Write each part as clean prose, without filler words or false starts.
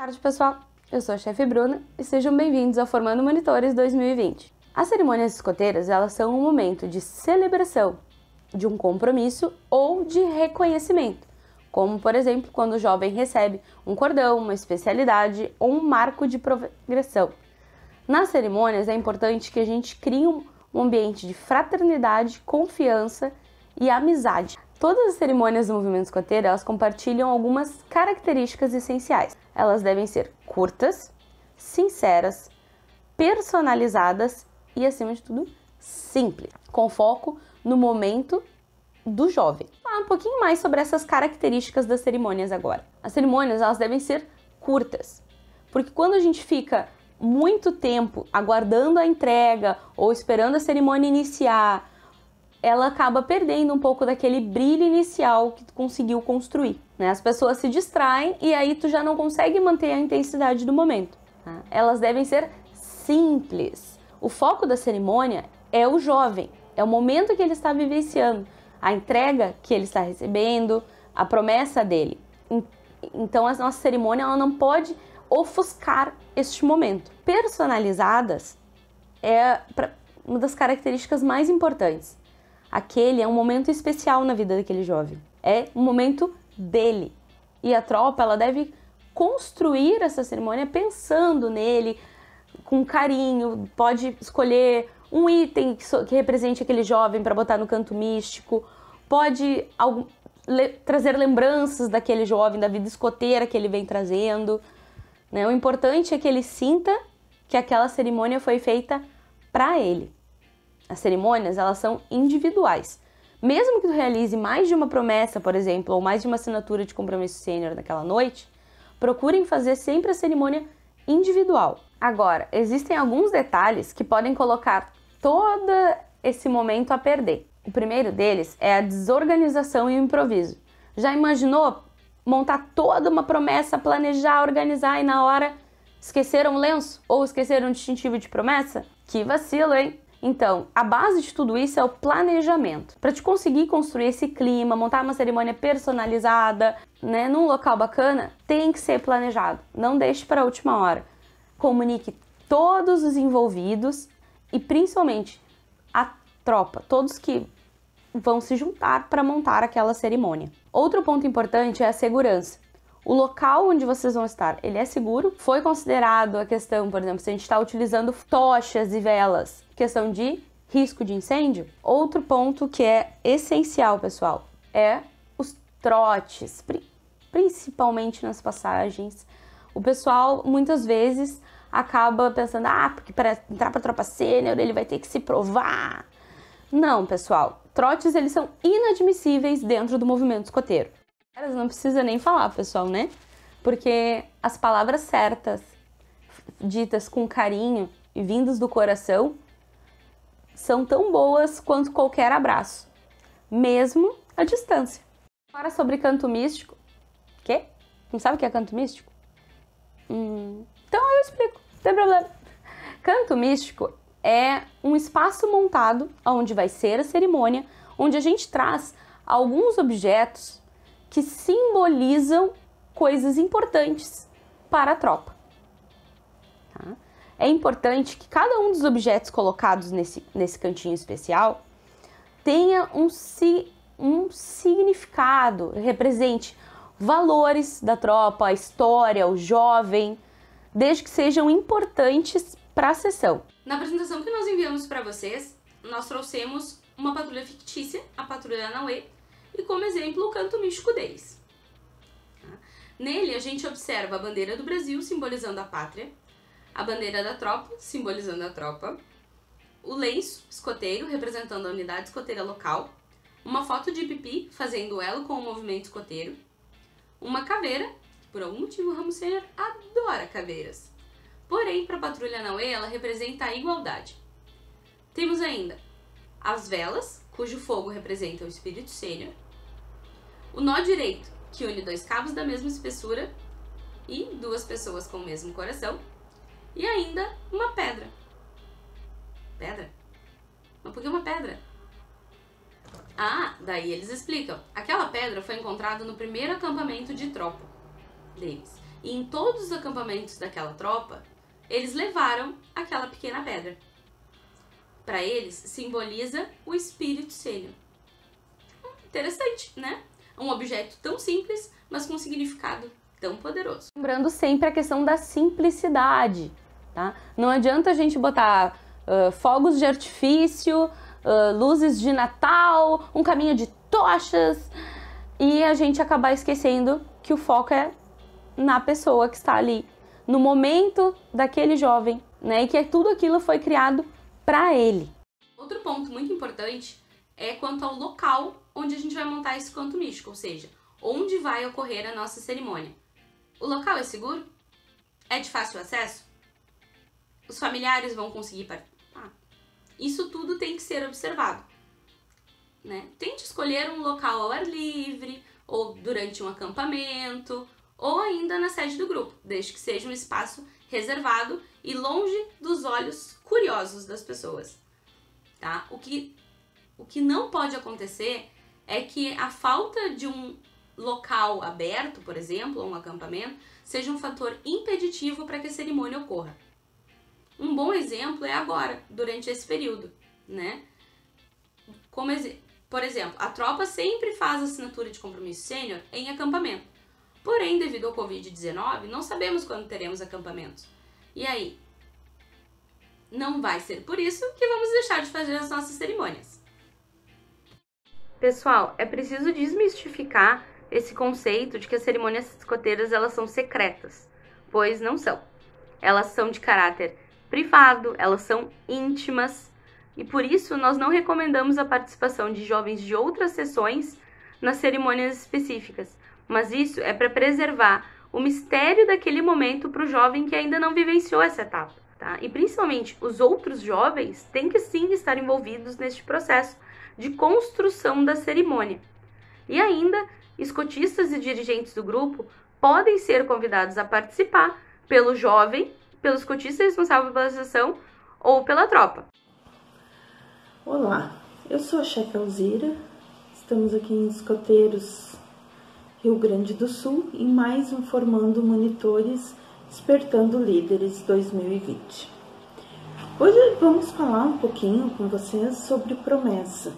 Boa tarde, pessoal. Eu sou a chefe Bruna e sejam bem-vindos ao Formando Monitores 2020. As cerimônias escoteiras, elas são um momento de celebração de um compromisso ou de reconhecimento, como, por exemplo, quando o jovem recebe um cordão, uma especialidade ou um marco de progressão. Nas cerimônias, é importante que a gente crie um ambiente de fraternidade, confiança e amizade. Todas as cerimônias do movimento escoteiro, elas compartilham algumas características essenciais. Elas devem ser curtas, sinceras, personalizadas e, acima de tudo, simples, com foco no momento do jovem. Vou falar um pouquinho mais sobre essas características das cerimônias agora. As cerimônias, elas devem ser curtas, porque quando a gente fica muito tempo aguardando a entrega ou esperando a cerimônia iniciar, ela acaba perdendo um pouco daquele brilho inicial que tu conseguiu construir, né? As pessoas se distraem e aí tu já não consegue manter a intensidade do momento, tá? Elas devem ser simples. O foco da cerimônia é o jovem, é o momento que ele está vivenciando, a entrega que ele está recebendo, a promessa dele. Então a nossa cerimônia, ela não pode ofuscar este momento. Personalizadas é uma das características mais importantes. Aquele é um momento especial na vida daquele jovem. É um momento dele. E a tropa, ela deve construir essa cerimônia pensando nele, com carinho. Pode escolher um item que represente aquele jovem para botar no canto místico. Pode trazer lembranças daquele jovem, da vida escoteira que ele vem trazendo, né? O importante é que ele sinta que aquela cerimônia foi feita para ele. As cerimônias, elas são individuais. Mesmo que tu realize mais de uma promessa, por exemplo, ou mais de uma assinatura de compromisso sênior naquela noite, procurem fazer sempre a cerimônia individual. Agora, existem alguns detalhes que podem colocar todo esse momento a perder. O primeiro deles é a desorganização e o improviso. Já imaginou montar toda uma promessa, planejar, organizar e na hora esqueceram o lenço ou esqueceram o distintivo de promessa? Que vacilo, hein? Então, a base de tudo isso é o planejamento. Para te conseguir construir esse clima, montar uma cerimônia personalizada, né, num local bacana, tem que ser planejado. Não deixe para a última hora. Comunique todos os envolvidos e principalmente a tropa, todos que vão se juntar para montar aquela cerimônia. Outro ponto importante é a segurança. O local onde vocês vão estar, ele é seguro? Foi considerado a questão, por exemplo, se a gente está utilizando tochas e velas, questão de risco de incêndio? Outro ponto que é essencial, pessoal, é os trotes, principalmente nas passagens. O pessoal, muitas vezes, acaba pensando, porque para entrar para a tropa sênior, ele vai ter que se provar. Não, pessoal, trotes, eles são inadmissíveis dentro do movimento escoteiro. Não precisa nem falar, pessoal, né? Porque as palavras certas, ditas com carinho e vindas do coração, são tão boas quanto qualquer abraço, mesmo à distância. Agora sobre canto místico. Quê? Não sabe o que é canto místico? Então eu explico, não tem problema. Canto místico é um espaço montado onde vai ser a cerimônia, onde a gente traz alguns objetos que simbolizam coisas importantes para a tropa. Tá? É importante que cada um dos objetos colocados nesse cantinho especial tenha um significado, represente valores da tropa, a história, o jovem, desde que sejam importantes para a sessão. Na apresentação que nós enviamos para vocês, nós trouxemos uma patrulha fictícia, a Patrulha Anauê, e como exemplo o canto místico deles. Nele a gente observa a bandeira do Brasil, simbolizando a pátria, a bandeira da tropa, simbolizando a tropa, o lenço escoteiro, representando a unidade escoteira local, uma foto de Pipi, fazendo elo com o movimento escoteiro, uma caveira, que por algum motivo o ramo sênior adora caveiras, porém para a Patrulha Anauê ela representa a igualdade. Temos ainda as velas, cujo fogo representa o espírito sênior, o nó direito, que une dois cabos da mesma espessura e duas pessoas com o mesmo coração, e ainda uma pedra. Pedra? Mas por que uma pedra? Daí eles explicam. Aquela pedra foi encontrada no primeiro acampamento de tropa deles. E em todos os acampamentos daquela tropa, eles levaram aquela pequena pedra. Para eles, simboliza o espírito sênior. Interessante, né? Um objeto tão simples, mas com um significado tão poderoso. Lembrando sempre a questão da simplicidade, tá? Não adianta a gente botar fogos de artifício, luzes de Natal, um caminho de tochas e a gente acabar esquecendo que o foco é na pessoa que está ali, no momento daquele jovem, né? E que tudo aquilo foi criado para ele. Outro ponto muito importante é quanto ao local onde a gente vai montar esse canto místico, ou seja, onde vai ocorrer a nossa cerimônia. O local é seguro? É de fácil acesso? Os familiares vão conseguir participar? Isso tudo tem que ser observado, né? Tente escolher um local ao ar livre, ou durante um acampamento, ou ainda na sede do grupo, desde que seja um espaço reservado e longe dos olhos curiosos das pessoas, tá? O que não pode acontecer é que a falta de um local aberto, por exemplo, ou um acampamento, seja um fator impeditivo para que a cerimônia ocorra. Um bom exemplo é agora, durante esse período, né? Por exemplo, a tropa sempre faz assinatura de compromisso sênior em acampamento. Porém, devido ao Covid-19, não sabemos quando teremos acampamentos. E aí? Não vai ser por isso que vamos deixar de fazer as nossas cerimônias. Pessoal, é preciso desmistificar esse conceito de que as cerimônias escoteiras elas são secretas, pois não são. Elas são de caráter privado, elas são íntimas e por isso nós não recomendamos a participação de jovens de outras sessões nas cerimônias específicas, mas isso é para preservar o mistério daquele momento para o jovem que ainda não vivenciou essa etapa, tá? E principalmente os outros jovens têm que sim estar envolvidos neste processo de construção da cerimônia. E ainda, escotistas e dirigentes do grupo podem ser convidados a participar pelo jovem, pelo escotista responsável pela sessão ou pela tropa. Olá, eu sou a chefe Alzira, estamos aqui em Escoteiros, Rio Grande do Sul, em mais um Formando Monitores, Despertando Líderes 2020. Hoje vamos falar um pouquinho com vocês sobre promessa.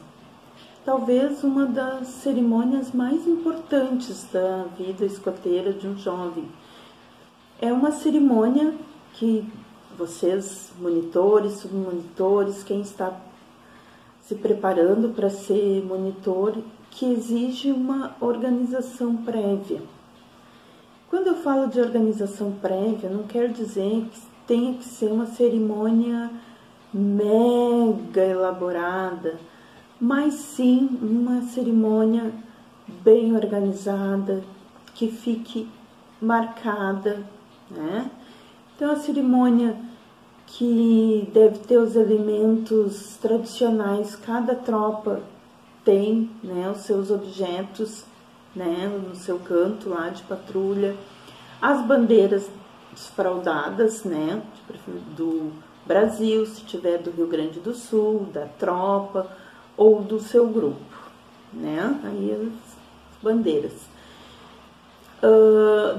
Talvez uma das cerimônias mais importantes da vida escoteira de um jovem. É uma cerimônia que vocês, monitores, submonitores, quem está se preparando para ser monitor, que exige uma organização prévia. Quando eu falo de organização prévia, não quer dizer que tenha que ser uma cerimônia mega elaborada, mas sim uma cerimônia bem organizada, que fique marcada, né? Então, a cerimônia que deve ter os elementos tradicionais, cada tropa tem, né, os seus objetos, né, no seu canto lá de patrulha, as bandeiras desfraldadas, né, do Brasil, se tiver do Rio Grande do Sul, da tropa ou do seu grupo, né, aí as bandeiras.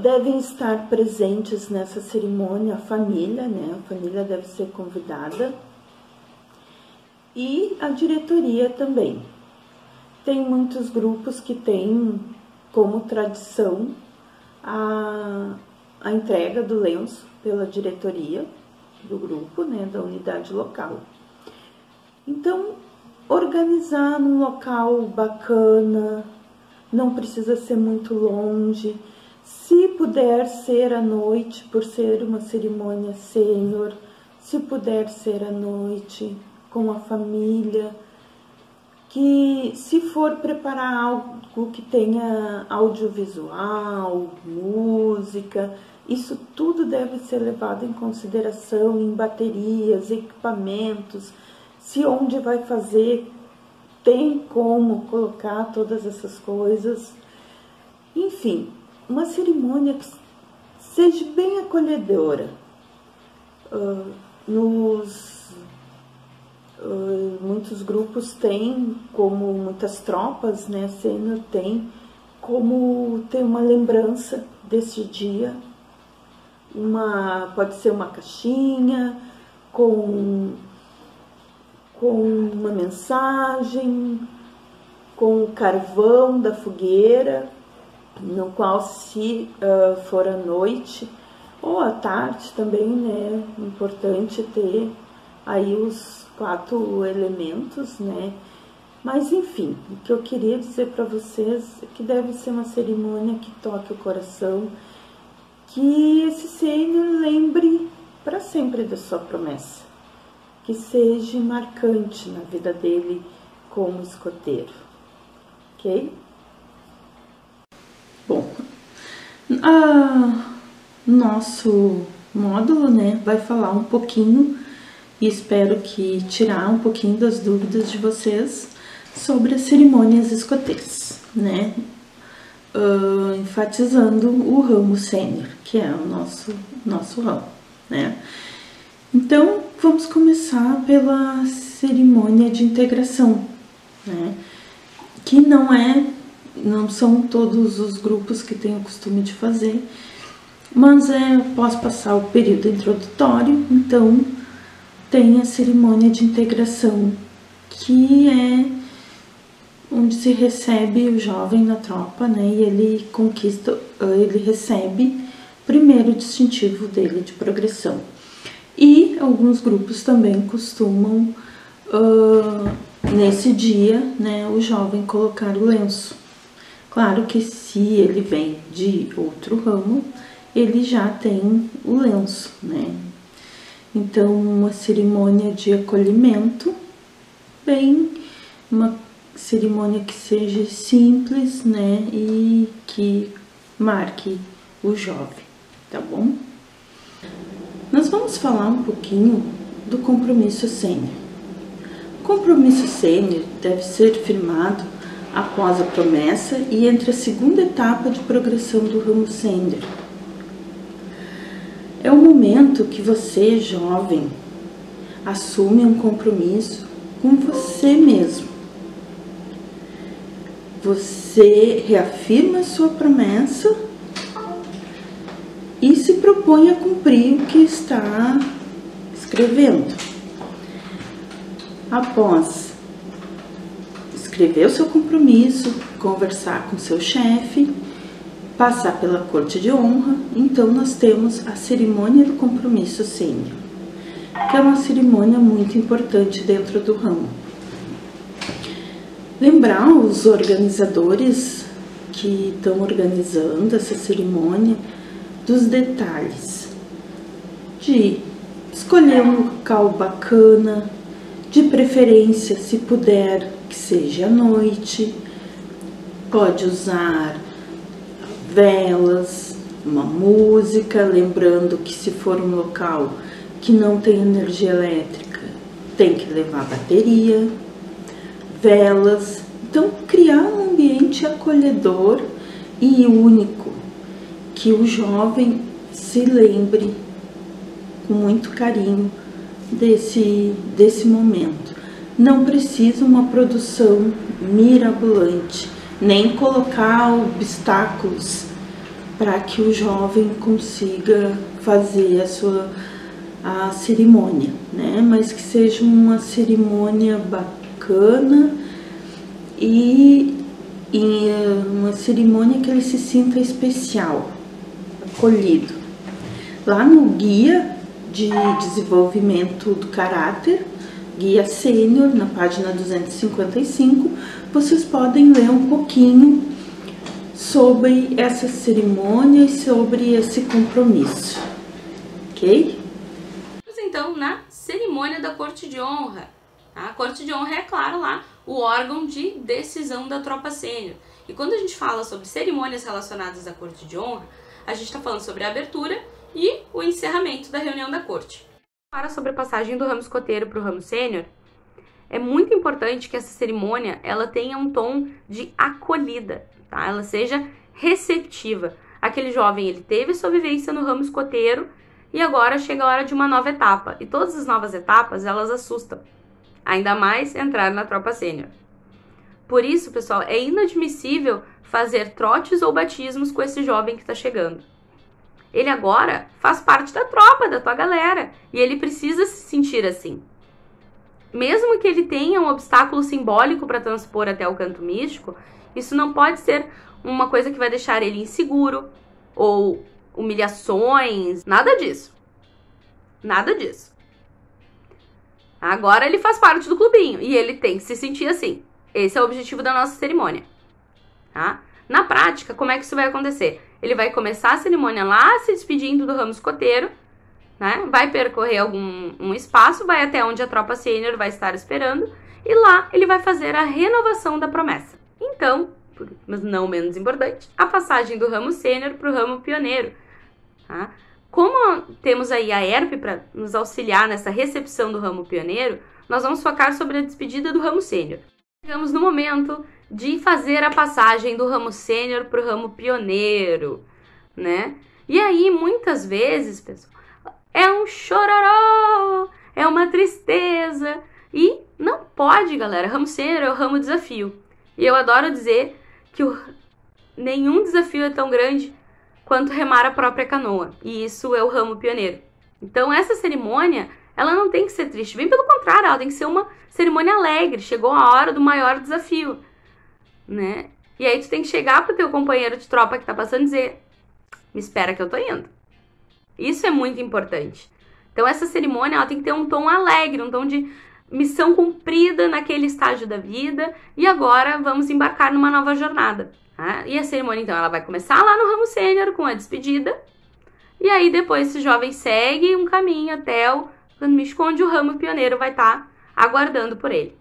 Devem estar presentes nessa cerimônia a família, né, a família deve ser convidada e a diretoria também. Tem muitos grupos que têm como tradição a entrega do lenço pela diretoria do grupo, né, da unidade local. Então, organizar num local bacana, não precisa ser muito longe. Se puder ser à noite, por ser uma cerimônia sênior, se puder ser à noite com a família, que se for preparar algo que tenha audiovisual, música, isso tudo deve ser levado em consideração em baterias, equipamentos, se onde vai fazer tem como colocar todas essas coisas. Enfim, uma cerimônia que seja bem acolhedora. Muitos grupos têm, como muitas tropas, né, sênior tem, como ter uma lembrança desse dia, pode ser uma caixinha com uma mensagem, com o carvão da fogueira, no qual, se for à noite ou à tarde também, né, é importante ter aí os 4 elementos, né. Mas enfim, o que eu queria dizer para vocês é que deve ser uma cerimônia que toque o coração, que esse sênior lembre para sempre da sua promessa, que seja marcante na vida dele como escoteiro, ok? Bom, nosso módulo, né, vai falar um pouquinho, e espero que tirar um pouquinho das dúvidas de vocês sobre as cerimônias escoteiras, né, enfatizando o ramo sênior, que é o nosso ramo, né. Então, vamos começar pela cerimônia de integração, né, que não são todos os grupos que têm o costume de fazer, mas posso passar o período introdutório. Então, tem a cerimônia de integração, que é onde se recebe o jovem na tropa, né, e ele recebe o primeiro distintivo dele de progressão. E alguns grupos também costumam, nesse dia, né, o jovem colocar o lenço. Claro que se ele vem de outro ramo, ele já tem o lenço, né? Então, uma cerimônia de acolhimento, uma cerimônia que seja simples, né, e que marque o jovem, tá bom? Nós vamos falar um pouquinho do compromisso sênior. O compromisso sênior deve ser firmado após a promessa e entre a segunda etapa de progressão do ramo sênior. É o momento que você, jovem, assume um compromisso com você mesmo. Você reafirma sua promessa e se propõe a cumprir o que está escrevendo. Após escrever o seu compromisso, conversar com seu chefe, passar pela corte de honra, então nós temos a cerimônia do compromisso sênior, que é uma cerimônia muito importante dentro do ramo. Lembrar os organizadores que estão organizando essa cerimônia dos detalhes, de escolher um local bacana, de preferência, se puder, que seja à noite. Pode usar velas, uma música, lembrando que se for um local que não tem energia elétrica, tem que levar bateria, velas. Então, criar um ambiente acolhedor e único, que o jovem se lembre com muito carinho desse momento. Não precisa uma produção mirabolante, nem colocar obstáculos para que o jovem consiga fazer a cerimônia, né? Mas que seja uma cerimônia bacana e uma cerimônia que ele se sinta especial, acolhido. Lá no Guia de Desenvolvimento do Caráter, Guia Sênior, na página 255, vocês podem ler um pouquinho sobre essa cerimônia e sobre esse compromisso, ok? Vamos então na cerimônia da corte de honra. A corte de honra é, claro, lá o órgão de decisão da tropa sênior. E quando a gente fala sobre cerimônias relacionadas à corte de honra, a gente está falando sobre a abertura e o encerramento da reunião da corte. Para sobre a passagem do ramo escoteiro para o ramo sênior, é muito importante que essa cerimônia ela tenha um tom de acolhida, tá? Ela seja receptiva. Aquele jovem, ele teve sua vivência no ramo escoteiro e agora chega a hora de uma nova etapa. E todas as novas etapas, elas assustam. Ainda mais entrar na tropa sênior. Por isso, pessoal, é inadmissível fazer trotes ou batismos com esse jovem que está chegando. Ele agora faz parte da tropa, da tua galera. E ele precisa se sentir assim. Mesmo que ele tenha um obstáculo simbólico para transpor até o canto místico, isso não pode ser uma coisa que vai deixar ele inseguro ou humilhações, nada disso. Nada disso. Agora ele faz parte do clubinho e ele tem que se sentir assim. Esse é o objetivo da nossa cerimônia. Tá? Na prática, como é que isso vai acontecer? Ele vai começar a cerimônia lá se despedindo do ramo escoteiro, né? Vai percorrer um espaço, vai até onde a tropa sênior vai estar esperando e lá ele vai fazer a renovação da promessa. Então, mas não menos importante, a passagem do ramo sênior para o ramo pioneiro. Tá? Como temos aí a ERP para nos auxiliar nessa recepção do ramo pioneiro, nós vamos focar sobre a despedida do ramo sênior. Chegamos no momento de fazer a passagem do ramo sênior para o ramo pioneiro, né? E aí, muitas vezes, pessoal, é um chororô, é uma tristeza. E não pode, galera. Ramo sênior é o ramo desafio. E eu adoro dizer que nenhum desafio é tão grande quanto remar a própria canoa. E isso é o ramo pioneiro. Então, essa cerimônia, ela não tem que ser triste. Bem pelo contrário, ela tem que ser uma cerimônia alegre. Chegou a hora do maior desafio, né? E aí tu tem que chegar pro teu companheiro de tropa que tá passando e dizer: me espera que eu tô indo. Isso é muito importante. Então essa cerimônia, ela tem que ter um tom alegre, um tom de missão cumprida naquele estágio da vida e agora vamos embarcar numa nova jornada. Tá? E a cerimônia, então, ela vai começar lá no ramo sênior com a despedida e aí depois esse jovem segue um caminho até o ramo místico, onde o ramo pioneiro vai estar aguardando por ele.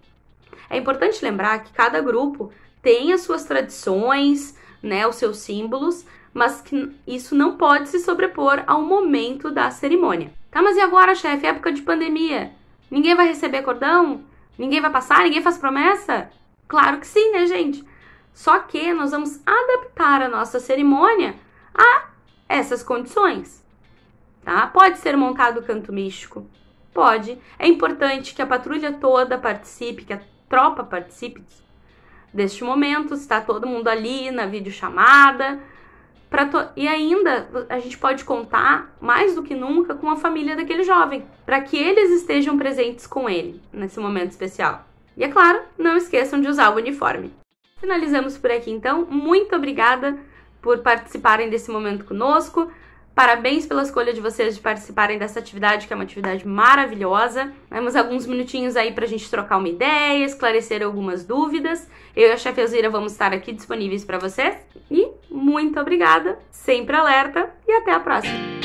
É importante lembrar que cada grupo tem as suas tradições, né, os seus símbolos, mas que isso não pode se sobrepor ao momento da cerimônia. Tá, mas e agora, chefe? Época de pandemia. Ninguém vai receber cordão? Ninguém vai passar? Ninguém faz promessa? Claro que sim, né, gente? Só que nós vamos adaptar a nossa cerimônia a essas condições. Tá? Pode ser montado o canto místico? Pode. É importante que a patrulha toda participe, que a tropa participe deste momento, está todo mundo ali na videochamada. E ainda a gente pode contar mais do que nunca com a família daquele jovem, para que eles estejam presentes com ele nesse momento especial. E é claro, não esqueçam de usar o uniforme. Finalizamos por aqui então. Muito obrigada por participarem desse momento conosco. Parabéns pela escolha de vocês de participarem dessa atividade, que é uma atividade maravilhosa. Temos alguns minutinhos aí pra gente trocar uma ideia, esclarecer algumas dúvidas. Eu e a chefe Elzira vamos estar aqui disponíveis para vocês. E muito obrigada, sempre alerta e até a próxima!